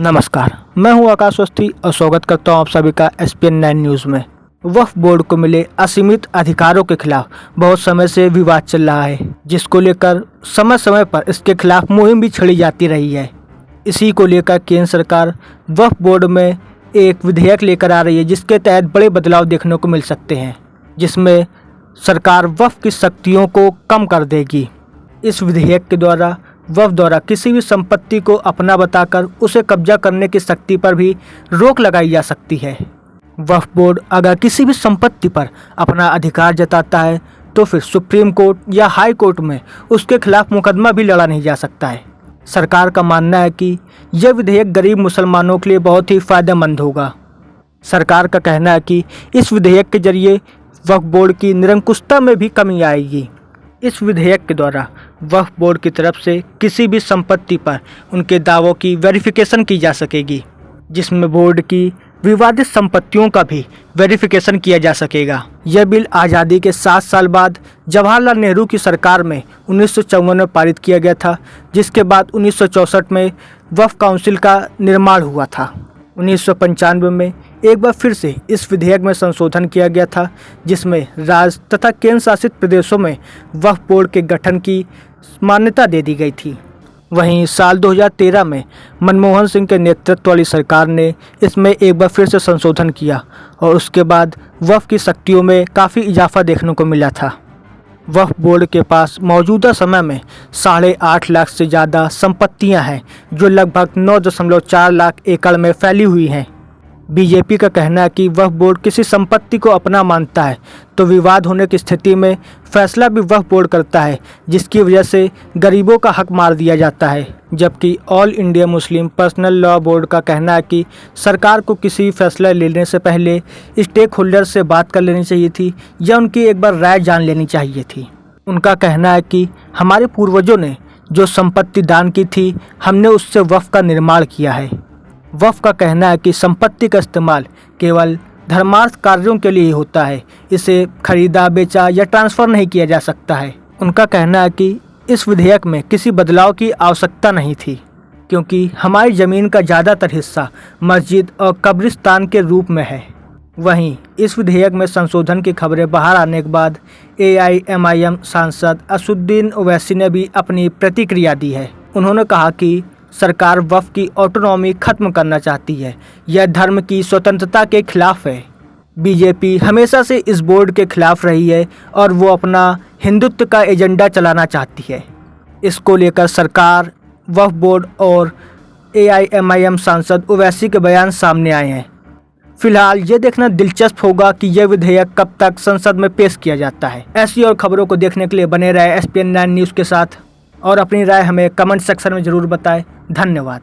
नमस्कार, मैं हूं आकाश अवस्थी और स्वागत करता हूं आप सभी का SPN9 न्यूज़ में। वक्फ बोर्ड को मिले असीमित अधिकारों के खिलाफ बहुत समय से विवाद चल रहा है, जिसको लेकर समय समय पर इसके खिलाफ मुहिम भी छेड़ी जाती रही है। इसी को लेकर केंद्र सरकार वक्फ बोर्ड में एक विधेयक लेकर आ रही है, जिसके तहत बड़े बदलाव देखने को मिल सकते हैं, जिसमें सरकार वक्फ की शक्तियों को कम कर देगी। इस विधेयक के द्वारा वक्फ द्वारा किसी भी संपत्ति को अपना बताकर उसे कब्जा करने की शक्ति पर भी रोक लगाई जा सकती है। वक्फ बोर्ड अगर किसी भी संपत्ति पर अपना अधिकार जताता है तो फिर सुप्रीम कोर्ट या हाई कोर्ट में उसके खिलाफ मुकदमा भी लड़ा नहीं जा सकता है। सरकार का मानना है कि यह विधेयक गरीब मुसलमानों के लिए बहुत ही फ़ायदेमंद होगा। सरकार का कहना है कि इस विधेयक के जरिए वक्फ बोर्ड की निरंकुशता में भी कमी आएगी। इस विधेयक के द्वारा वक्फ बोर्ड की तरफ से किसी भी संपत्ति पर उनके दावों की वेरिफिकेशन की जा सकेगी, जिसमें बोर्ड की विवादित संपत्तियों का भी वेरिफिकेशन किया जा सकेगा। यह बिल आज़ादी के 7 साल बाद जवाहरलाल नेहरू की सरकार में 1954 में पारित किया गया था, जिसके बाद 1964 में वक्फ काउंसिल का निर्माण हुआ था। 1995 में एक बार फिर से इस विधेयक में संशोधन किया गया था, जिसमें राज्य तथा केंद्र शासित प्रदेशों में वक्फ बोर्ड के गठन की मान्यता दे दी गई थी। वहीं साल 2013 में मनमोहन सिंह के नेतृत्व वाली सरकार ने इसमें एक बार फिर से संशोधन किया और उसके बाद वक्फ की शक्तियों में काफ़ी इजाफा देखने को मिला था। वक्फ बोर्ड के पास मौजूदा समय में 8.5 लाख से ज़्यादा संपत्तियां हैं, जो लगभग 9.4 लाख एकड़ में फैली हुई हैं। बीजेपी का कहना है कि वक्फ बोर्ड किसी संपत्ति को अपना मानता है तो विवाद होने की स्थिति में फैसला भी वक्फ बोर्ड करता है, जिसकी वजह से गरीबों का हक मार दिया जाता है। जबकि all India Muslim personal law board का कहना है कि सरकार को किसी फैसला लेने से पहले स्टेक होल्डर से बात कर लेनी चाहिए थी या उनकी एक बार राय जान लेनी चाहिए थी। उनका कहना है कि हमारे पूर्वजों ने जो संपत्ति दान की थी, हमने उससे वक्फ का निर्माण किया है। वक्फ का कहना है कि संपत्ति का इस्तेमाल केवल धर्मार्थ कार्यों के लिए ही होता है, इसे खरीदा, बेचा या ट्रांसफ़र नहीं किया जा सकता है। उनका कहना है कि इस विधेयक में किसी बदलाव की आवश्यकता नहीं थी, क्योंकि हमारी ज़मीन का ज़्यादातर हिस्सा मस्जिद और कब्रिस्तान के रूप में है। वहीं इस विधेयक में संशोधन की खबरें बाहर आने के बाद AIMIM सांसद असुद्दीन ओवैसी ने भी अपनी प्रतिक्रिया दी है। उन्होंने कहा कि सरकार वक्फ की ऑटोनॉमी खत्म करना चाहती है, यह धर्म की स्वतंत्रता के खिलाफ है। बीजेपी हमेशा से इस बोर्ड के खिलाफ रही है और वो अपना हिंदुत्व का एजेंडा चलाना चाहती है। इसको लेकर सरकार, वक्फ बोर्ड और AIMIM सांसद ओवैसी के बयान सामने आए हैं। फिलहाल ये देखना दिलचस्प होगा कि यह विधेयक कब तक संसद में पेश किया जाता है। ऐसी और खबरों को देखने के लिए बने रहे SPN9 न्यूज़ के साथ और अपनी राय हमें कमेंट सेक्शन में ज़रूर बताएं। धन्यवाद।